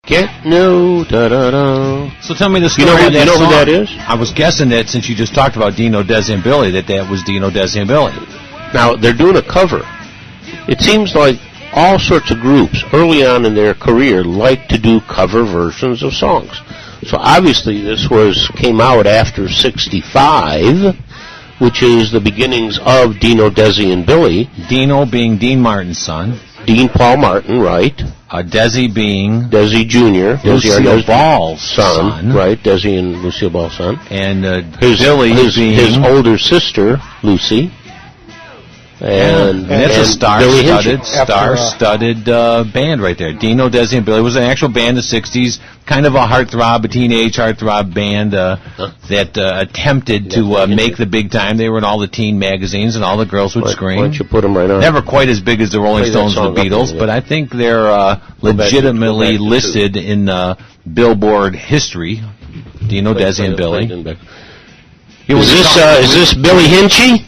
Get no da-da-da. So tell me the story of that You know song. who that is? I was guessing that since you just talked about Dino, Desi, and Billy, that was Dino, Desi, and Billy. Now, they're doing a cover. It seems like all sorts of groups early on in their career like to do cover versions of songs. So obviously this came out after 65, which is the beginnings of Dino, Desi, and Billy. Dino being Dean Martin's son. Dean Paul Martin, right. Desi being... Desi Jr. Lucille Ball's son. Right, Desi and Lucille Ball's son. And Billy being... his older sister, Lucy. And that's a star-studded band right there. Dino, Desi, and Billy was an actual band in the 60s, kind of a heartthrob, a teenage heartthrob band that attempted to make the big time. They were in all the teen magazines, and all the girls would scream. Why don't you put them right on? Never quite as big as the Rolling Stones or the Beatles, but I think they're legitimately listed in Billboard history. Dino, Desi, and Billy. Is this Billy Hinsche?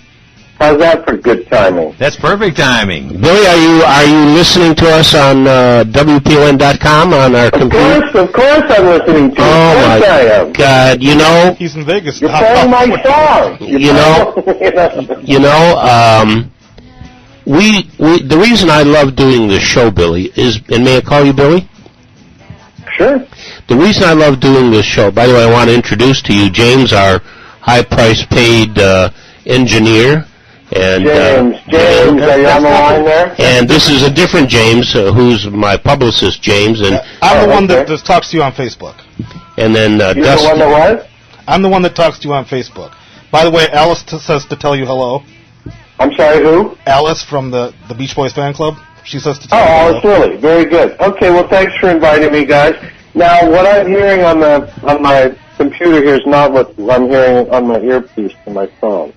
How's that for good timing? That's perfect timing. Billy, are you listening to us on WPLN.com on our computer? Of course I'm listening to you. Oh, my God. You know... He's in Vegas. You're playing my song. The reason I love doing this show, Billy, is... And may I call you Billy? Sure. The reason I love doing this show... By the way, I want to introduce to you James, our high-price-paid engineer. And James, are you on the line there? And this is a different James, who's my publicist, James. And I'm the one that just talks to you on Facebook. And then You're the one that was? I'm the one that talks to you on Facebook. By the way, Alice says to tell you hello. I'm sorry, who? Alice from the Beach Boys fan club. She says to tell you hello. hello. Oh, Alice, really? Very good. Okay, well, thanks for inviting me, guys. Now, what I'm hearing on my computer here is not what I'm hearing on my earpiece to my phone.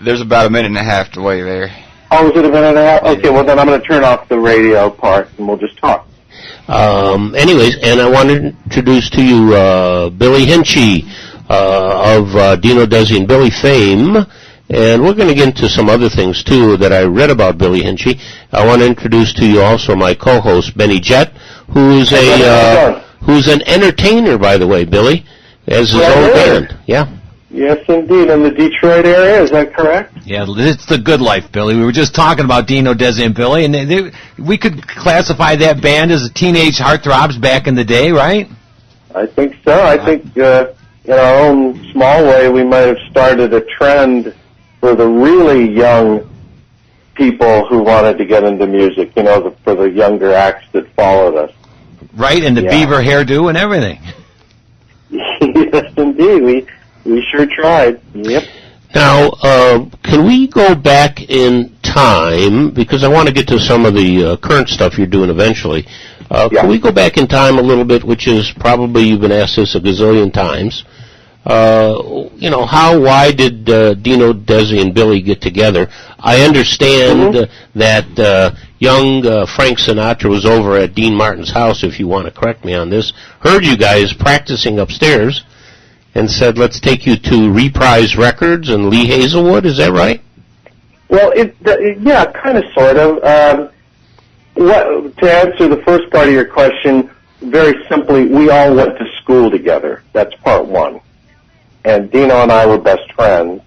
There's about a minute and a half delay there. Oh, is it a minute and a half? Okay, well then I'm going to turn off the radio part and we'll just talk. Anyways, and I want to introduce to you Billy Hinsche of Dino, Desi, and Billy fame. And we're going to get into some other things, too, that I read about Billy Hinsche. I want to introduce to you also my co-host, Benny Jett, who's an entertainer, by the way, Billy, as his own band. Yeah. Yes, indeed. In the Detroit area, is that correct? Yeah, it's the good life, Billy. We were just talking about Dino, Desi, and Billy, and we could classify that band as teenage heartthrobs back in the day, right? I think so. I think in our own small way, we might have started a trend for the really young people who wanted to get into music, for the younger acts that followed us. Right, and the beaver hairdo and everything. Yes, indeed. We sure tried. Yep. Now, can we go back in time, because I want to get to some of the current stuff you're doing eventually. Can we go back in time a little bit, which is probably, you've been asked this a gazillion times. Why did Dino, Desi, and Billy get together? I understand that young Frank Sinatra was over at Dean Martin's house, if you want to correct me on this, heard you guys practicing upstairs, and said, let's take you to Reprise Records and Lee Hazelwood. Is that right? Well, kind of, sort of. To answer the first part of your question, very simply, we all went to school together. That's part one. And Dino and I were best friends.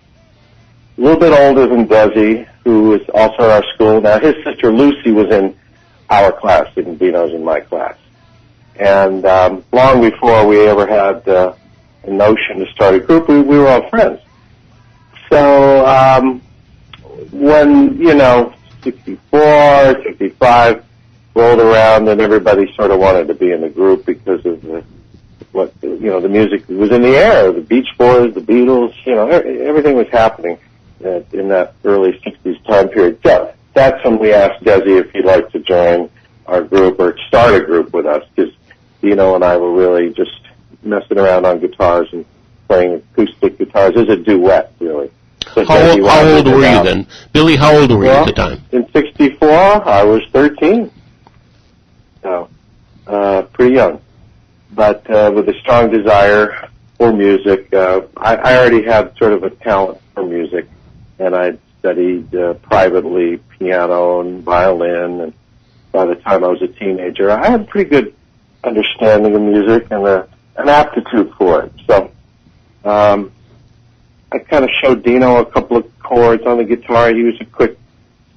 A little bit older than Desi, who was also in our school. Now, his sister Lucy was in our class, and Dino's in my class. And long before we ever had... a notion to start a group, we were all friends. So when 64, 65 rolled around, and everybody sort of wanted to be in the group because of the music was in the air, the Beach Boys, the Beatles, everything was happening in that early 60s time period. So that's when we asked Desi if he'd like to join our group or start a group with us, because Dino and I were really just messing around on guitars and playing acoustic guitars. It was a duet, really. So how old were you then? Billy, how old were you at the time? In 64, I was 13. So, pretty young. But with a strong desire for music. I already had sort of a talent for music, and I studied privately piano and violin, and by the time I was a teenager, I had pretty good understanding of music and an aptitude for it. So I kind of showed Dino a couple of chords on the guitar. He was a quick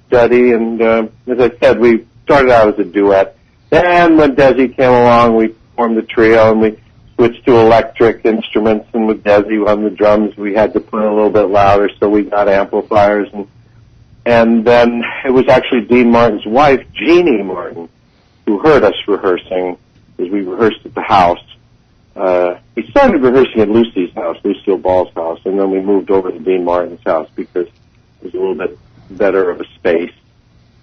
study, and as I said, we started out as a duet. Then when Desi came along, we formed a trio, and we switched to electric instruments, and with Desi on the drums, we had to play a little bit louder, so we got amplifiers, and then it was actually Dean Martin's wife, Jeannie Martin, who heard us rehearsing, as we rehearsed at the house. We started rehearsing at Lucy's house, Lucille Ball's house, and then we moved over to Dean Martin's house because it was a little bit better of a space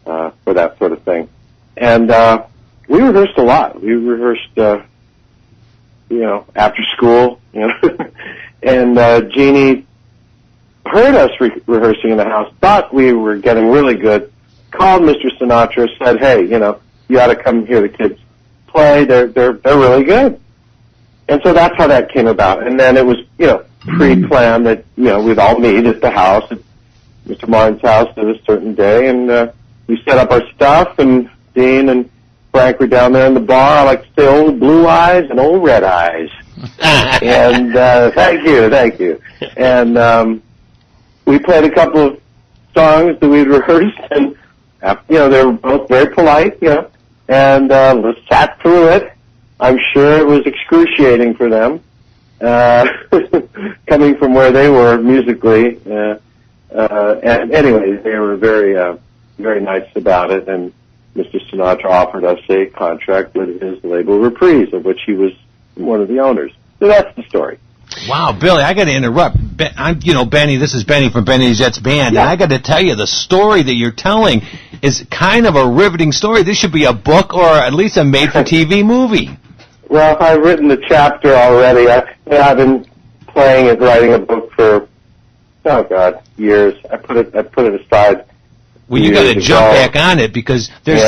for that sort of thing. And we rehearsed a lot. We rehearsed, after school, and Jeannie heard us rehearsing in the house, thought we were getting really good, called Mr. Sinatra, said, hey, you ought to come hear the kids play. They're really good. And so that's how that came about. And then it was, pre-planned that, we'd all meet at the house, at Mr. Martin's house at a certain day, and we set up our stuff, and Dean and Frank were down there in the bar. I like to say old blue eyes and old red eyes. And thank you. And we played a couple of songs that we'd rehearsed, and, they were both very polite, and we sat through it. I'm sure it was excruciating for them, coming from where they were musically. And anyway, they were very, very nice about it. And Mr. Sinatra offered us a contract with his label Reprise, of which he was one of the owners. So that's the story. Wow, Billy, I got to interrupt. Benny, this is Benny from Benny Jet's band, and I got to tell you, the story that you're telling is kind of a riveting story. This should be a book or at least a made-for-TV movie. Well, I've written the chapter already. I've been playing it, writing a book for, years. I put it aside. Well, you got to jump back on it because there's,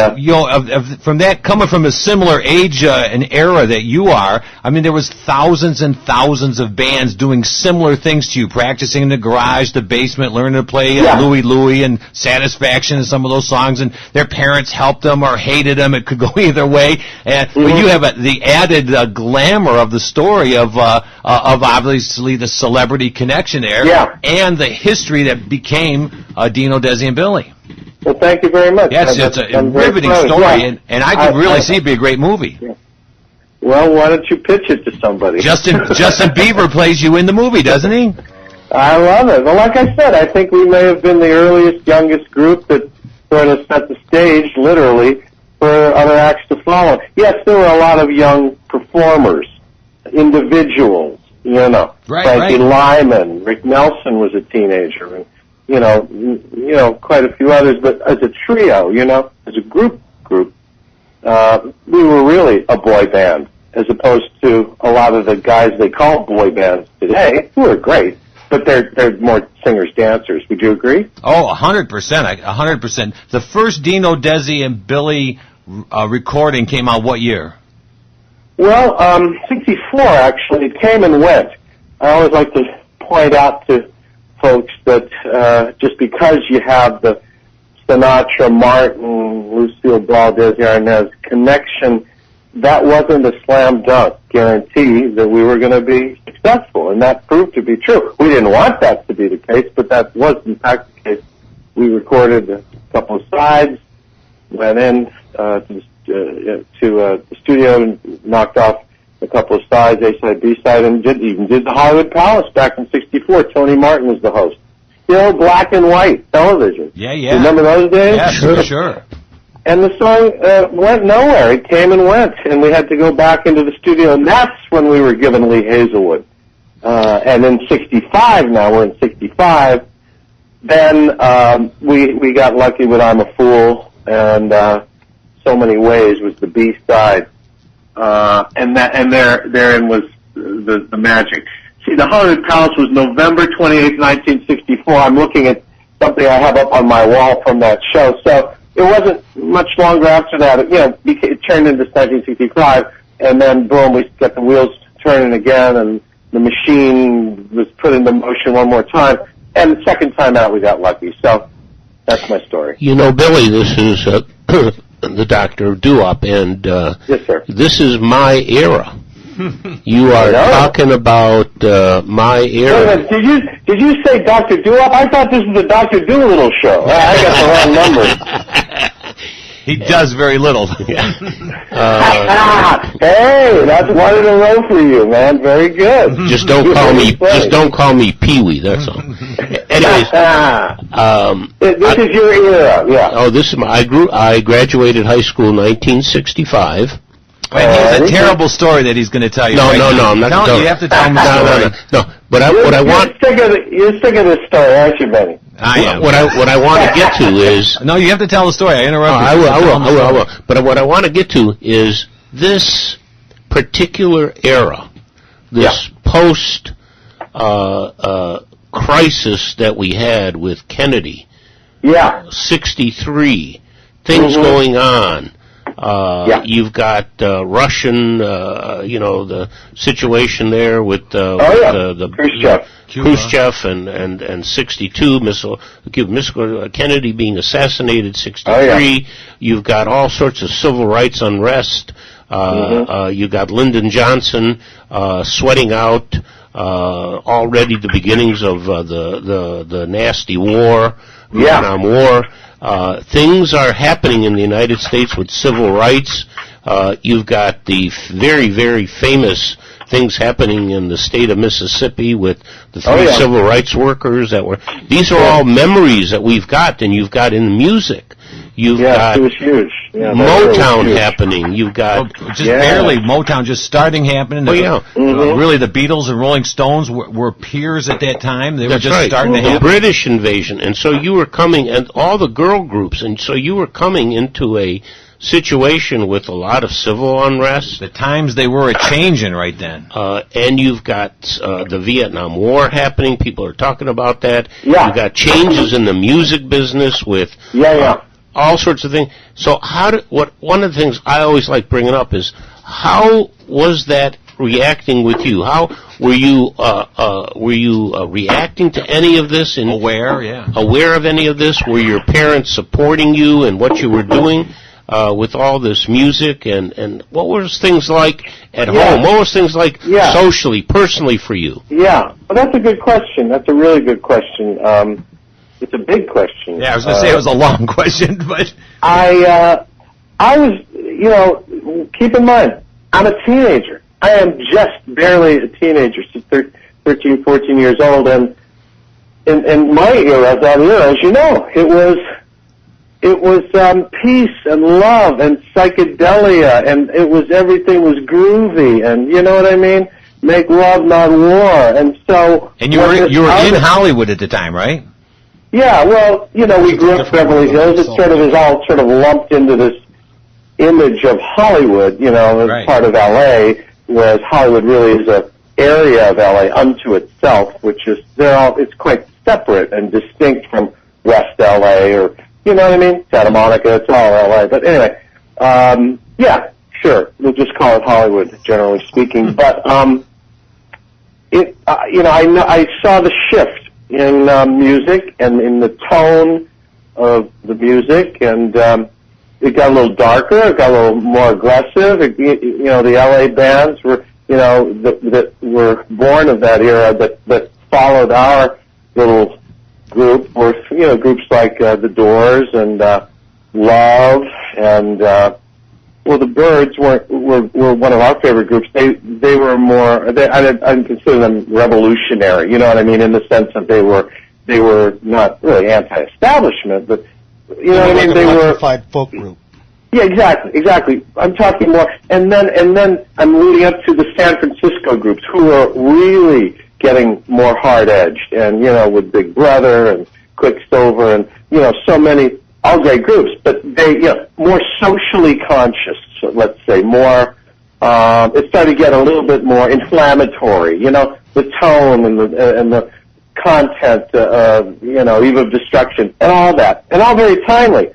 from that, coming from a similar age and era that you are, I mean, there was thousands and thousands of bands doing similar things to you, practicing in the garage, the basement, learning to play Louie Louie and Satisfaction and some of those songs, and their parents helped them or hated them. It could go either way. But you have the added glamour of the story of obviously the celebrity connection there and the history that became Dino, Desi, and Billy. Well, thank you very much. Yes, it's a riveting story, and I could really see it be a great movie. Yeah. Well, why don't you pitch it to somebody? Justin Bieber plays you in the movie, doesn't he? I love it. Well, like I said, I think we may have been the earliest, youngest group that sort of set the stage, literally, for other acts to follow. Yes, there were a lot of young performers, individuals, Frankie Lyman, Rick Nelson was a teenager, and quite a few others, but as a trio, as a group, we were really a boy band, as opposed to a lot of the guys they call boy bands today, who are great, but they're more singers, dancers. Would you agree? Oh, 100%, 100%. The first Dino, Desi, and Billy recording came out what year? Well, 64, actually. It came and went. I always like to point out to folks that just because you have the Sinatra, Martin, Lucille Ball, Desi Arnaz connection, that wasn't a slam dunk guarantee that we were going to be successful, and that proved to be true. We didn't want that to be the case, but that was in fact the case. We recorded a couple of sides, went in to the studio and knocked off a couple of sides, A-side, B-side, and even did the Hollywood Palace back in 64. Tony Martin was the host. Black and white television. Yeah. Remember those days? Yeah, sure. And the song went nowhere. It came and went, and we had to go back into the studio, and that's when we were given Lee Hazelwood. And in 65, now we're in 65, then we got lucky with I'm a Fool, and So Many Ways was the B-side. And therein was the magic. See, the Hollywood Palace was November 28th, 1964. I'm looking at something I have up on my wall from that show. So it wasn't much longer after that. It turned into 1965, and then boom, we got the wheels turning again, and the machine was put into motion one more time. And the second time out, we got lucky. So that's my story. Billy, this is the Doctor Doo-Wop, and yes, sir. This is my era. You are talking about my era. Wait a minute, did you say Dr. Doo-Wop? I thought this was the Dr. Doolittle show. I got the wrong number. He does very little. Hey, that's one in a row for you, man. Very good. Just don't call me Pee-wee. That's all. Anyways, this is your era. Yeah. Oh, this is I graduated high school in 1965. And he has a terrible story that he's going to tell you. No, I'm not. You have to tell him the story. No. But you're sick of this story, aren't you, Benny? I am. What I want to get to is... No, you have to tell the story. I interrupted you. I will. But what I want to get to is this particular era, this post-crisis that we had with Kennedy. Yeah. 63. Things going on. You've got Russian, the situation there with the Khrushchev and 62 Kennedy being assassinated 63. You've got all sorts of civil rights unrest. You've got Lyndon Johnson sweating out already the beginnings of the nasty war, Vietnam War. Things are happening in the United States with civil rights. You've got the very, very famous things happening in the state of Mississippi with the three civil rights workers that were... These are all memories that we've got, and you've got in music. You've got it was huge. Yeah, Motown happening. You've got... barely Motown just starting happening. Really, the Beatles and Rolling Stones were peers at that time. They were just starting to happen. The British invasion. And so you were coming, and all the girl groups, and so you were coming into a situation with a lot of civil unrest. The times they were a-changing right then. And you've got the Vietnam War happening. People are talking about that. Yeah. You've got changes in the music business with... all sorts of things. So one of the things I always like bringing up is, how was that reacting with you? How were you reacting to any of this? Aware of any of this? Were your parents supporting you and what you were doing with all this music? And what was things like at home? What was things like socially, personally for you? Yeah, well, that's a good question. That's a really good question. It's a big question. Yeah, I was going to say it was a long question, but... I was, keep in mind, I'm a teenager. I am just barely a teenager, so 13, 14 years old, and in my era, that era, as you know, it was peace and love and psychedelia, and everything was groovy, and you know what I mean? Make love, not war, and so... And you were in Hollywood at the time, right? Yeah, well, we grew up in Beverly Hills. It sort of is all sort of lumped into this image of Hollywood, as part of L.A., whereas Hollywood really is an area of L.A. unto itself, which is, it's quite separate and distinct from West L.A. or, you know what I mean? Santa Monica, it's all L.A. But anyway, sure, we'll just call it Hollywood, generally speaking. But, I saw the shift in music and in the tone of the music, and it got a little darker, it got a little more aggressive. The LA bands were, that were born of that era that followed our little group were, groups like The Doors and Love and the Byrds were one of our favorite groups. They were more. I'd consider them revolutionary. You know what I mean, in the sense that they were not really anti-establishment, but you know what I mean. They were a folk group. Yeah, exactly. I'm talking more, and then I'm leading up to the San Francisco groups who are really getting more hard-edged, and with Big Brother and Quicksilver and so many. All great groups, but they, more socially conscious, so let's say, more, it started to get a little bit more inflammatory, the tone and the content, eve of destruction, and all that, and all very timely.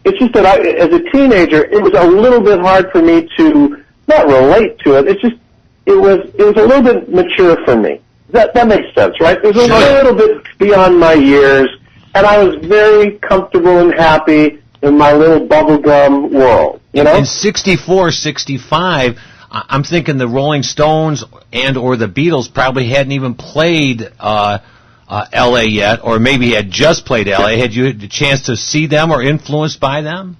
It's just that as a teenager, it was a little bit hard for me to not relate to it. It's just, it was a little bit mature for me. That makes sense, right? It was a little bit beyond my years. And I was very comfortable and happy in my little bubblegum world, you know? In 64, 65, I'm thinking the Rolling Stones and or the Beatles probably hadn't even played L.A. yet, or maybe had just played L.A. Had you had a chance to see them or influenced by them?